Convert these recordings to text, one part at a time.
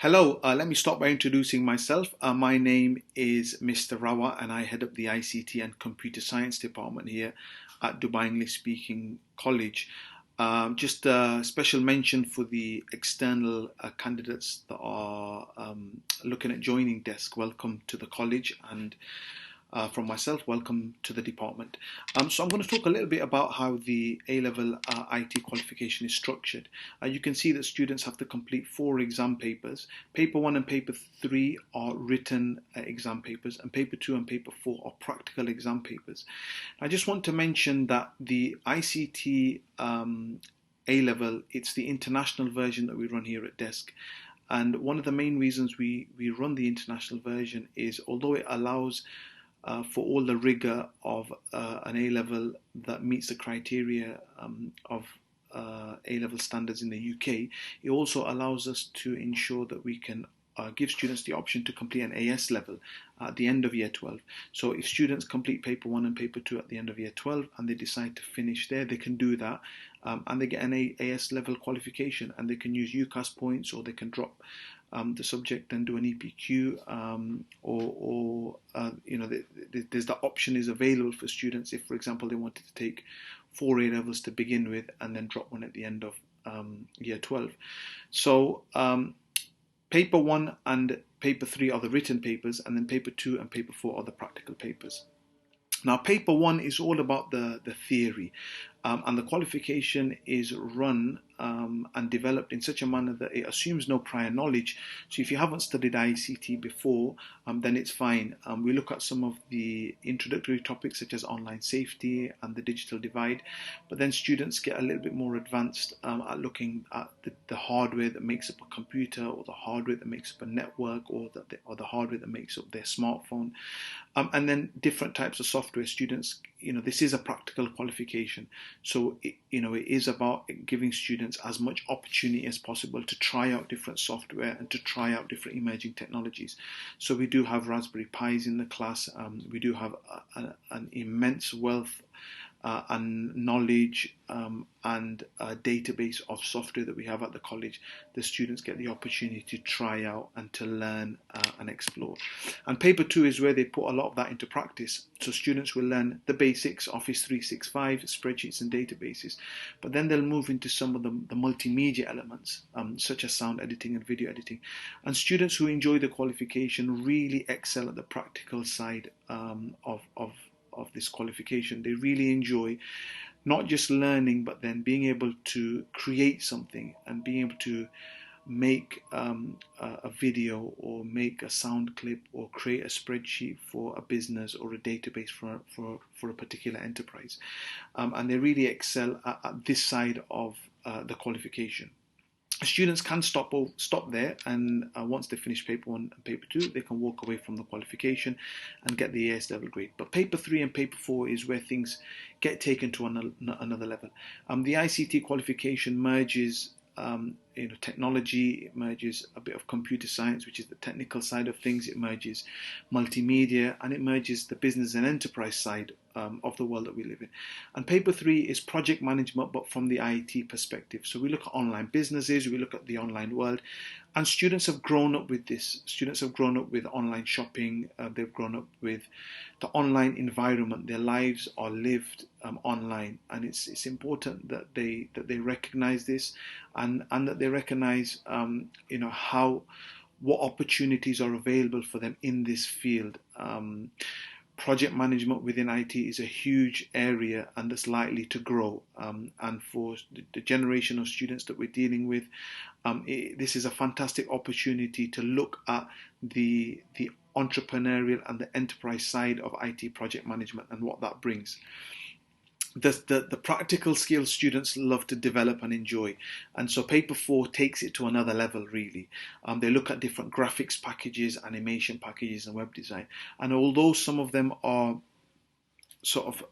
Hello, let me start by introducing myself. My name is Mr. Rawa and I head up the ICT and Computer Science department here at Dubai English Speaking College. Just a special mention for the external candidates that are looking at joining desk. Welcome to the college, and from myself, welcome to the department. So I'm going to talk a little bit about how the A-level IT qualification is structured. You can see that students have to complete 4 exam papers. Paper 1 and Paper 3 are written exam papers, and Paper 2 and Paper 4 are practical exam papers. I just want to mention that the ICT A-level, it's the international version that we run here at desk. And one of the main reasons we run the international version is, although it allows for all the rigor of an A-level that meets the criteria of A-level standards in the UK, it also allows us to ensure that we can give students the option to complete an AS level at the end of year 12. So if students complete paper 1 and paper 2 at the end of year 12 and they decide to finish there, they can do that, and they get an AS level qualification, and they can use UCAS points, or they can drop the subject and do an EPQ, there's the option is available for students if, for example, they wanted to take 4 A levels to begin with and then drop one at the end of year 12. So paper 1 and paper 3 are the written papers, and then paper 2 and paper 4 are the practical papers. Now, paper 1 is all about the theory, and the qualification is run and developed in such a manner that it assumes no prior knowledge. So if you haven't studied ICT before, then it's fine. We look at some of the introductory topics such as online safety and the digital divide, but then students get a little bit more advanced at looking at the hardware that makes up a computer, or the hardware that makes up a network, or the hardware that makes up their smartphone, and then different types of software. Students, this is a practical qualification, so it is about giving students as much opportunity as possible to try out different software and to try out different emerging technologies. So we do have Raspberry Pis in the class. We do have an immense wealth and knowledge and a database of software that we have at the college. The students get the opportunity to try out and to learn and explore. And paper 2 is where they put a lot of that into practice. So students will learn the basics, Office 365, spreadsheets and databases, but then they'll move into some of the multimedia elements, such as sound editing and video editing. And students who enjoy the qualification really excel at the practical side of this qualification. They really enjoy not just learning, but then being able to create something and being able to make a video, or make a sound clip, or create a spreadsheet for a business or a database for a particular enterprise. And they really excel at this side of the qualification. Students can stop there, and once they finish paper 1 and paper 2, they can walk away from the qualification and get the AS level grade. But paper 3 and paper 4 is where things get taken to another level. The ICT qualification merges technology, it merges a bit of computer science, which is the technical side of things, it merges multimedia, and it merges the business and enterprise side of the world that we live in. And paper 3 is project management, but from the IT perspective. So we look at online businesses, we look at the online world, and students have grown up with this. Students have grown up with online shopping, they've grown up with the online environment. Their lives are lived online, and it's important that they recognize this, and that they recognize what opportunities are available for them in this field. Project management within IT is a huge area, and that's likely to grow. And for the generation of students that we're dealing with, this is a fantastic opportunity to look at the entrepreneurial and the enterprise side of IT project management and what that brings. The practical skills students love to develop and enjoy, and so paper 4 takes it to another level, really. They look at different graphics packages, animation packages and web design, and although some of them are sort of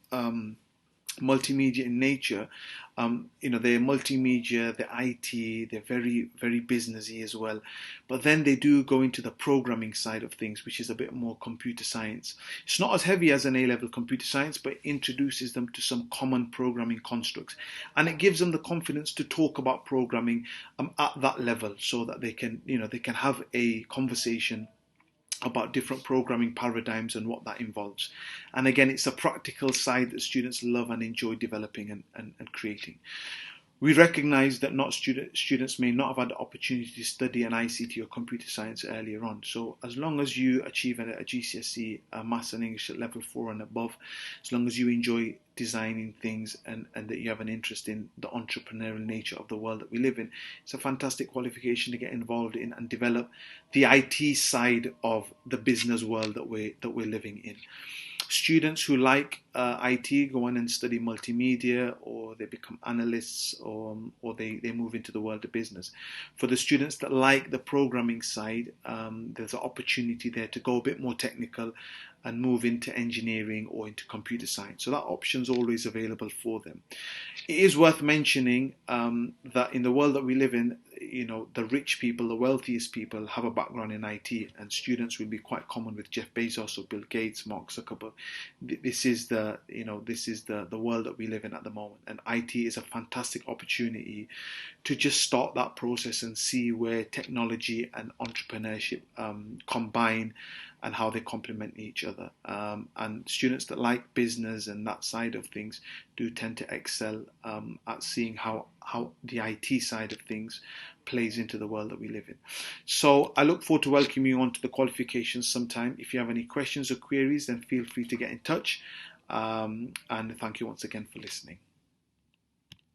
multimedia in nature. They're multimedia, they're IT, they're very, very businessy as well. But then they do go into the programming side of things, which is a bit more computer science. It's not as heavy as an A-level computer science, but it introduces them to some common programming constructs. And it gives them the confidence to talk about programming at that level, so that they can have a conversation about different programming paradigms and what that involves. And again, it's a practical side that students love and enjoy developing and creating. We recognise that not students may not have had the opportunity to study an ICT or computer science earlier on. So as long as you achieve a GCSE, Maths and English at level 4 and above, as long as you enjoy designing things and that you have an interest in the entrepreneurial nature of the world that we live in, it's a fantastic qualification to get involved in and develop the IT side of the business world that we're living in. Students who like IT go on and study multimedia, or they become analysts, or they move into the world of business. For the students that like the programming side, there's an opportunity there to go a bit more technical and move into engineering or into computer science. So that option's always available for them. It is worth mentioning that in the world that we live in, the rich people, the wealthiest people, have a background in IT, and students will be quite common with Jeff Bezos or Bill Gates, Mark Zuckerberg. This is the world that we live in at the moment, and IT is a fantastic opportunity to just start that process and see where technology and entrepreneurship combine and how they complement each other. And students that like business and that side of things do tend to excel at seeing how the IT side of things plays into the world that we live in. So I look forward to welcoming you onto the qualifications sometime. If you have any questions or queries, then feel free to get in touch. And thank you once again for listening.